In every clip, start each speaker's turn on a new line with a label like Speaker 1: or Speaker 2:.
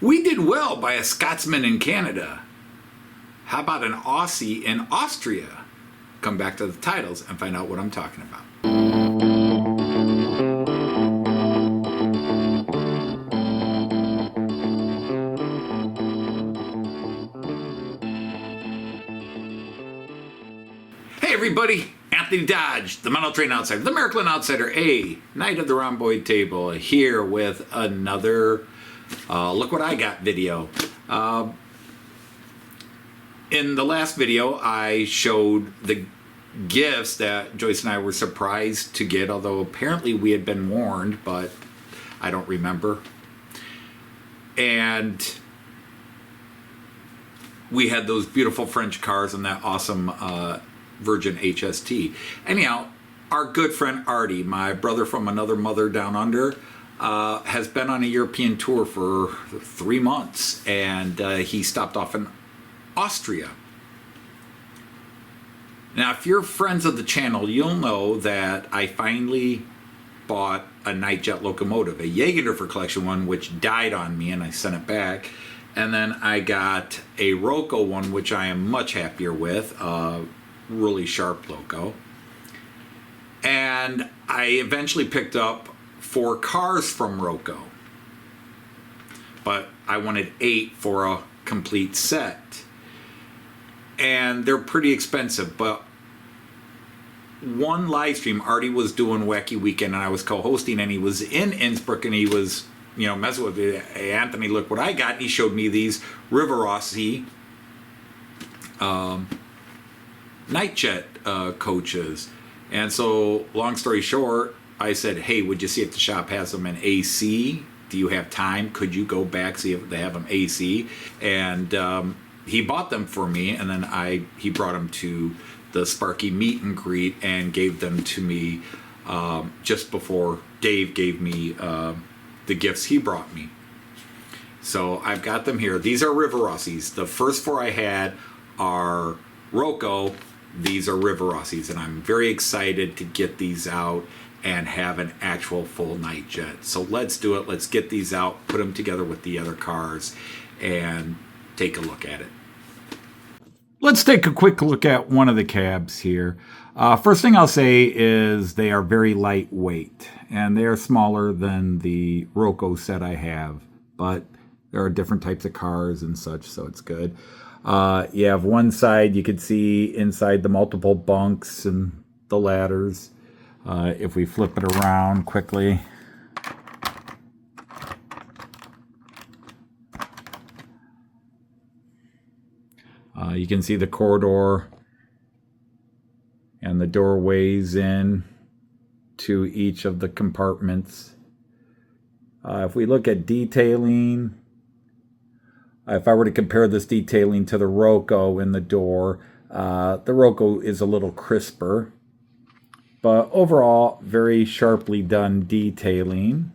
Speaker 1: We did well by a Scotsman in Canada. How about an Aussie in Austria? Come back to the titles and find out what I'm talking about. Hey everybody, Anthony Dodge, the Mental Train Outsider, the Miracle Outsider, a Knight of the Rhomboid Table, here with another Look What I Got video. In the last video, I showed the gifts that Joyce and I were surprised to get, although apparently we had been warned, but I don't remember. And we had those beautiful French cars and that awesome Virgin HST. Anyhow, our good friend Arty, my brother from another mother down under, has been on a European tour for 3 months, and he stopped off in Austria. Now, if you're friends of the channel, you'll know that I finally bought a Nightjet locomotive, a Jägerdorfer collection one, which died on me, and I sent it back. And then I got a Roco one, which I am much happier with, really sharp loco. And I eventually picked up 4 cars from Roco, but I wanted 8 for a complete set. And they're pretty expensive, but one live stream, Arty was doing Wacky Weekend, and I was co-hosting, and he was in Innsbruck, and he was, you know, messing with me. Hey, Anthony, look what I got. And he showed me these RivaRossi Nightjet coaches. And so, long story short, I said, hey, would you see if the shop has them in AC? Do you have time? Could you go back, see if they have them AC? And he bought them for me, and then he brought them to the Sparky meet and greet and gave them to me just before Dave gave me the gifts he brought me. So I've got them here. These are RivaRossis. The first 4 I had are Roco. These are RivaRossis, and I'm very excited to get these out and have an actual full Nightjet. So let's do it. Let's get these out, put them together with the other cars, and take a look at it. Let's take a quick look at one of the cabs here. First thing I'll say is they are very lightweight, and they are smaller than the Roco set I have, but there are different types of cars and such, so it's good. You have one side, you can see inside the multiple bunks and the ladders. If we flip it around quickly, you can see the corridor and the doorways in to each of the compartments. If we look at detailing, if I were to compare this detailing to the Roco in the door, the Roco is a little crisper, but overall very sharply done detailing.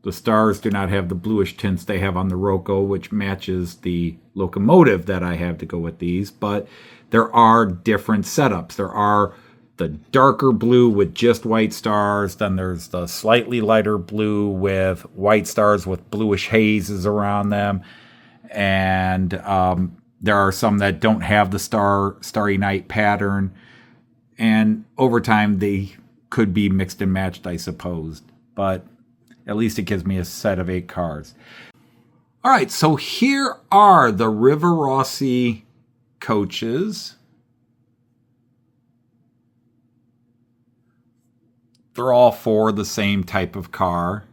Speaker 1: The stars do not have the bluish tints they have on the Roco, which matches the locomotive that I have to go with these, but there are different setups. There are the darker blue with just white stars, then there's the slightly lighter blue with white stars with bluish hazes around them, and there are some that don't have the starry night pattern, and over time they could be mixed and matched, I suppose, but at least it gives me a set of 8 cars. All right, so here are the RivaRossi coaches. They're all 4 the same type of car.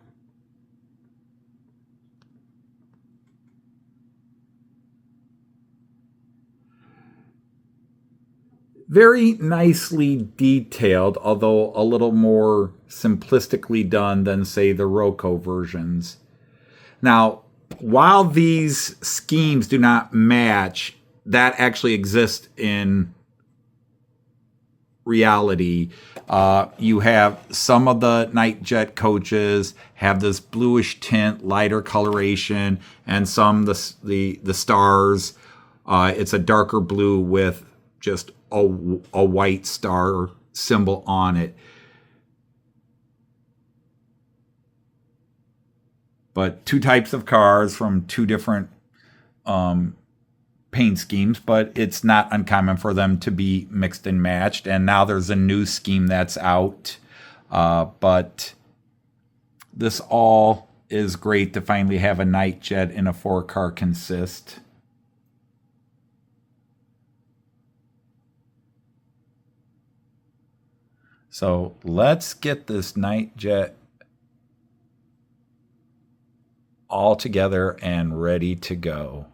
Speaker 1: Very nicely detailed, although a little more simplistically done than, say, the Roco versions. Now, while these schemes do not match, that actually exists in reality. You have some of the Nightjet coaches have this bluish tint, lighter coloration, and some the stars. It's a darker blue with just a white star symbol on it. But two types of cars from two different paint schemes, but it's not uncommon for them to be mixed and matched. And now there's a new scheme that's out. But this all is great to finally have a Nightjet in a 4-car consist. So let's get this Nightjet all together and ready to go.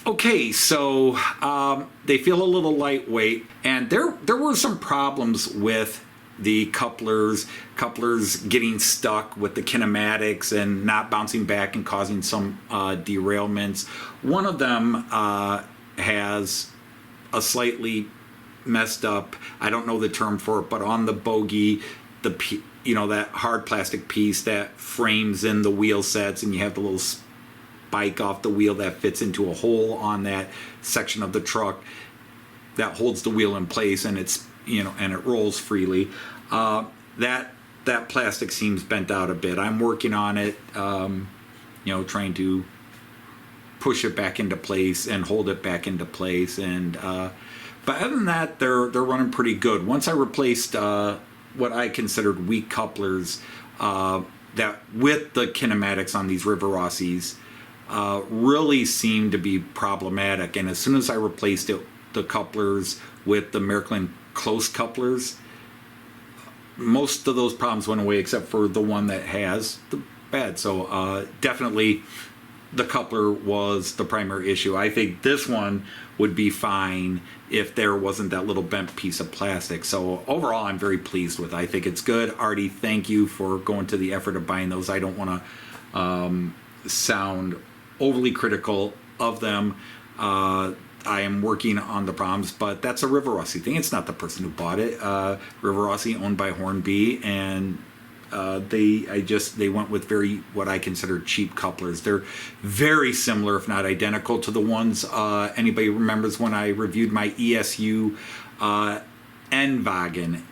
Speaker 1: Okay, so they feel a little lightweight, and there were some problems with the couplers getting stuck with the kinematics and not bouncing back and causing some derailments. One of them has a slightly messed up, I don't know the term for it, but on the bogie, that hard plastic piece that frames in the wheel sets, and you have the little spike off the wheel that fits into a hole on that section of the truck that holds the wheel in place, and it's and it rolls freely. That plastic seems bent out a bit. I'm working on it, trying to push it back into place and hold it back into place. And but other than that, they're running pretty good. Once I replaced what I considered weak couplers, that with the kinematics on these RivaRossis really seemed to be problematic. And as soon as I replaced the couplers with the Michelin close couplers, most of those problems went away except for the one that has the bad. So definitely the coupler was the primary issue. I think this one would be fine if there wasn't that little bent piece of plastic. So overall, I'm very pleased with it. I think it's good. Arty, thank you for going to the effort of buying those. I don't want to sound overly critical of them. I am working on the problems, but that's a RivaRossi thing. It's not the person who bought it. RivaRossi, owned by Hornby, and They went with what I consider cheap couplers. They're very similar, if not identical, to the ones anybody remembers when I reviewed my ESU N-Wagen,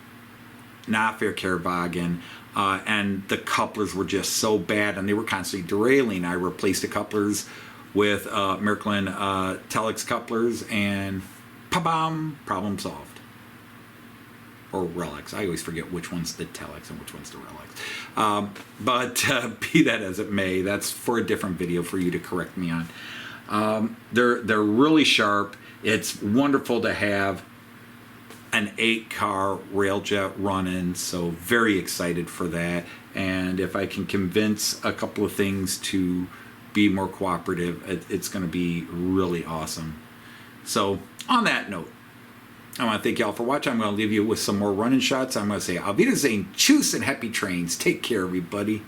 Speaker 1: not Verkehrwagen, and the couplers were just so bad, and they were constantly derailing. I replaced the couplers with Märklin Telex couplers, and pa-bam, problem solved. Or Relics. I always forget which one's the Telex and which one's the Relics. But be that as it may, that's for a different video for you to correct me on. They're really sharp. It's wonderful to have an 8-car railjet running, so very excited for that. And if I can convince a couple of things to be more cooperative, it's going to be really awesome. So on that note, I want to thank y'all for watching. I'm going to leave you with some more running shots. I'm going to say, Auf Wiedersehen, tschüss, and happy trains. Take care, everybody.